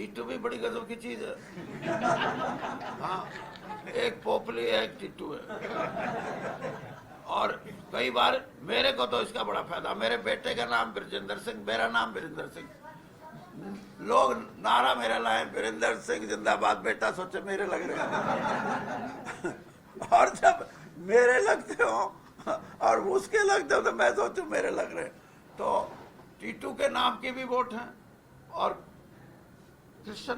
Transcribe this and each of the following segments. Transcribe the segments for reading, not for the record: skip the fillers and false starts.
टीटू भी बड़ी गजब की चीज है। हाँ, एक पोपली है, एक टीटू है। और कई बार मेरे को तो इसका बड़ा फायदा, मेरे बेटे का नाम ब्रजेंद्र सिंह, मेरा नाम वीरेंद्र सिंह, लोग नारा मेरा लाए वीरेंद्र सिंह जिंदाबाद, बेटा सोचे मेरे लग रहे हैं। और जब मेरे लगते हो और उसके लगते हो तो मैं सोचू मेरे लग रहे हैं। तो टीटू के नाम की भी वोट है और कृष्ण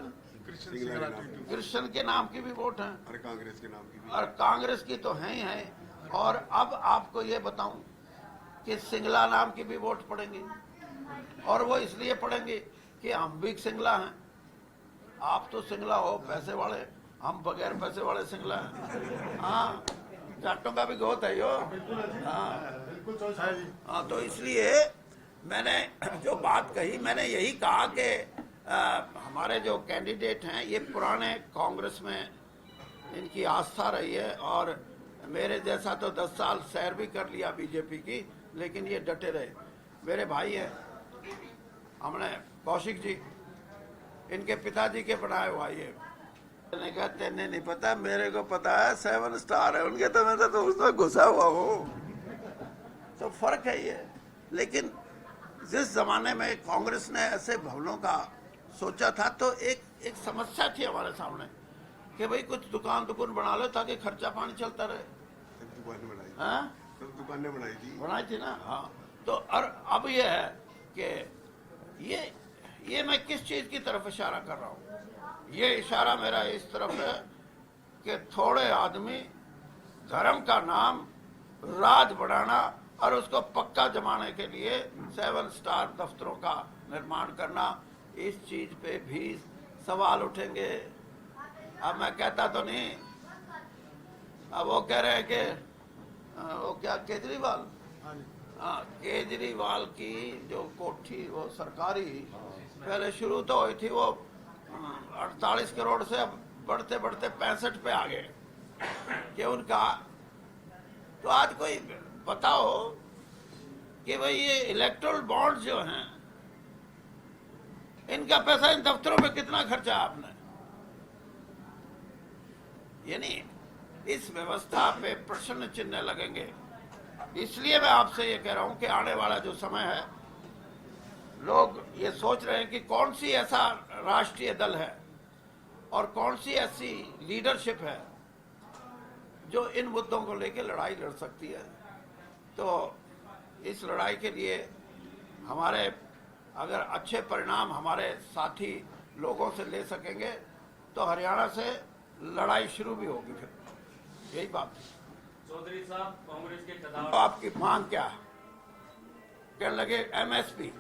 के नाम की भी वोट है और कांग्रेस के नाम की भी, और कांग्रेस की तो है ही है। और अब आपको ये बताऊं कि सिंगला नाम की भी वोट पड़ेंगी, और वो इसलिए पड़ेंगी कि हम भी सिंगला हैं। आप तो सिंगला हो पैसे वाले, हम बगैर पैसे वाले सिंगला हैं। हाँ, जाटों का भी गोत है यो। हाँ, तो इसलिए मैंने जो बात कही, मैंने यही कहा कि हमारे जो कैंडिडेट हैं ये पुराने कांग्रेस में इनकी आस्था रही है, और मेरे जैसा तो 10 साल सैर भी कर लिया बीजेपी की, लेकिन ये डटे रहे। मेरे भाई हैं, हमने कौशिक जी, इनके पिताजी के बनाए हुआ ये। मैंने कहा तेने नहीं पता, मेरे को पता है 7 स्टार है उनके, तो मैं तो उसमें घुसा हुआ हूँ। तो फर्क है ये। लेकिन जिस जमाने में कांग्रेस ने ऐसे भवनों का सोचा था, तो एक समस्या थी हमारे सामने कि भाई कुछ दुकान बना लो ताकि खर्चा पानी चलता रहे। सब दुकानें बनाई, हाँ, सब दुकानें बनाई थी ना। हाँ, तो और अब ये है कि ये मैं किस चीज की तरफ इशारा कर रहा हूँ। ये इशारा मेरा इस तरफ है कि थोड़े आदमी धर्म का नाम राज बढ़ाना और उसको पक्का जमाने के लिए 7 स्टार दफ्तरों का निर्माण करना, इस चीज पे भी सवाल उठेंगे। अब मैं कहता तो नहीं, अब वो कह रहे हैं कि वो क्या केजरीवाल, हाँ, केजरीवाल की जो कोठी वो सरकारी पहले शुरू तो हुई थी, वो 48 करोड़ से अब बढ़ते बढ़ते 65 पे आ गए कि उनका। तो आज कोई बताओ कि भाई ये इलेक्टोरल बॉन्ड जो हैं, इनका पैसा इन दफ्तरों में कितना खर्चा आपने? यानी इस व्यवस्था पे प्रश्न चिन्ह लगेंगे। इसलिए मैं आपसे ये कह रहा हूं कि आने वाला जो समय है, लोग ये सोच रहे हैं कि कौन सी ऐसा राष्ट्रीय दल है और कौन सी ऐसी लीडरशिप है जो इन मुद्दों को लेकर लड़ाई लड़ सकती है। तो इस लड़ाई के लिए हमारे अगर अच्छे परिणाम हमारे साथी लोगों से ले सकेंगे तो हरियाणा से लड़ाई शुरू भी होगी। फिर यही बात है। चौधरी साहब, कांग्रेस के तो आपकी मांग क्या? कहने लगे एमएसपी।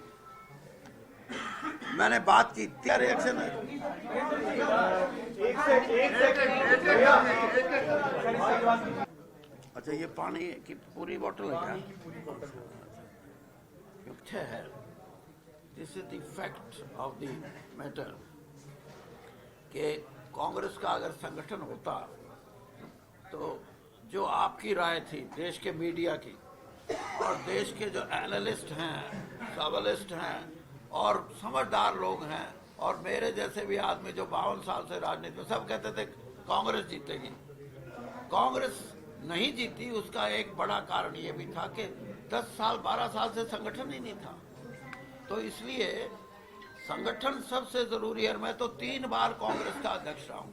मैंने बात की, क्या रिएक्शन है? अच्छा, ये पानी की पूरी बोतल है क्या? है, this is the fact of the matter कि कांग्रेस का अगर संगठन होता तो जो आपकी राय थी देश के मीडिया की और देश के जो एनालिस्ट हैं, सबलिस्ट हैं और समझदार लोग हैं और मेरे जैसे भी आदमी जो 52 साल से राजनीति में, सब कहते थे कांग्रेस जीतेगी। कांग्रेस नहीं जीती, उसका एक बड़ा कारण ये भी था कि 10 साल 12 साल से संगठन ही नहीं था। तो इसलिए संगठन सबसे जरूरी है। मैं तो 3 बार कांग्रेस का अध्यक्ष रहा हूँ,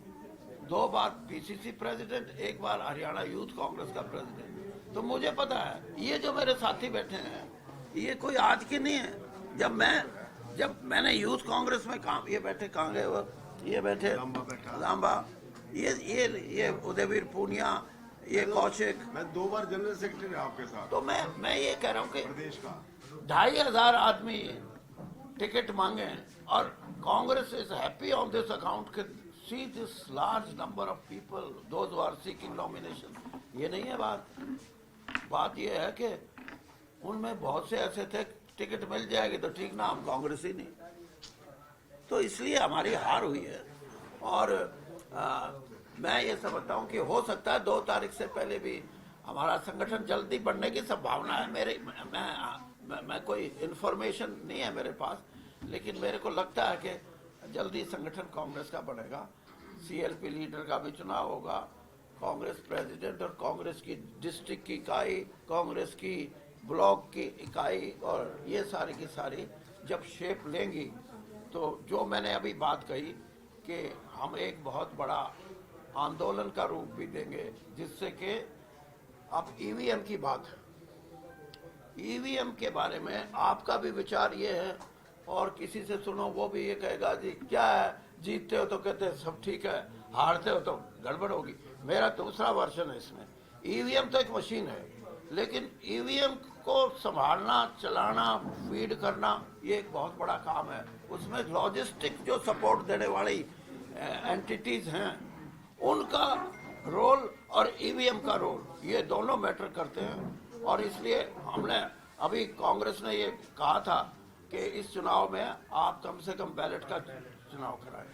2 बार पीसीसी प्रेसिडेंट, 1 बार हरियाणा यूथ कांग्रेस का प्रेसिडेंट। तो मुझे पता है ये जो मेरे साथी बैठे हैं ये कोई आज की नहीं है। जब मैंने यूथ कांग्रेस में काम, ये बैठे कहाँ गए वो, ये बैठे लांबा, ये उदयवीर पूनिया, ये कौशिक। मैं 2 बार जनरल सेक्रेटरी आपके साथ। तो मैं ये कह रहा हूँ कि प्रदेश का 2500 आदमी टिकट मांगे और Congress is happy on this account. See this large number of people, those who are seeking nomination. ये नहीं है बात ये है कि उनमें बहुत से ऐसे थे टिकट मिल जाएगी तो ठीक ना, हम कांग्रेस ही नहीं। तो इसलिए हमारी हार हुई है। और मैं ये समझता हूँ कि हो सकता है 2 तारीख से पहले भी हमारा संगठन जल्दी बढ़ने की संभावना है। मैं कोई इन्फॉर्मेशन नहीं है मेरे पास, लेकिन मेरे को लगता है कि जल्दी संगठन कांग्रेस का बनेगा। सीएलपी लीडर का भी चुनाव होगा, कांग्रेस प्रेसिडेंट और कांग्रेस की डिस्ट्रिक्ट की इकाई, कांग्रेस की ब्लॉक की इकाई, और ये सारी की सारी जब शेप लेंगी तो जो मैंने अभी बात कही कि हम एक बहुत बड़ा आंदोलन का रूप भी देंगे, जिससे कि अब ईवीएम की बात है। ईवीएम के बारे में आपका भी विचार ये है, और किसी से सुनो वो भी ये कहेगा जी क्या है, जीतते हो तो कहते हैं सब ठीक है, हारते हो तो गड़बड़ होगी। मेरा दूसरा वर्जन है इसमें। ईवीएम तो एक मशीन है, लेकिन ईवीएम को संभालना, चलाना, फीड करना, ये एक बहुत बड़ा काम है। उसमें लॉजिस्टिक जो सपोर्ट देने वाली एंटिटीज हैं, उनका रोल और ईवीएम का रोल, ये दोनों मैटर करते हैं। और इसलिए हमने अभी कांग्रेस ने ये कहा था कि इस चुनाव में आप कम से कम बैलेट का चुनाव कराएं।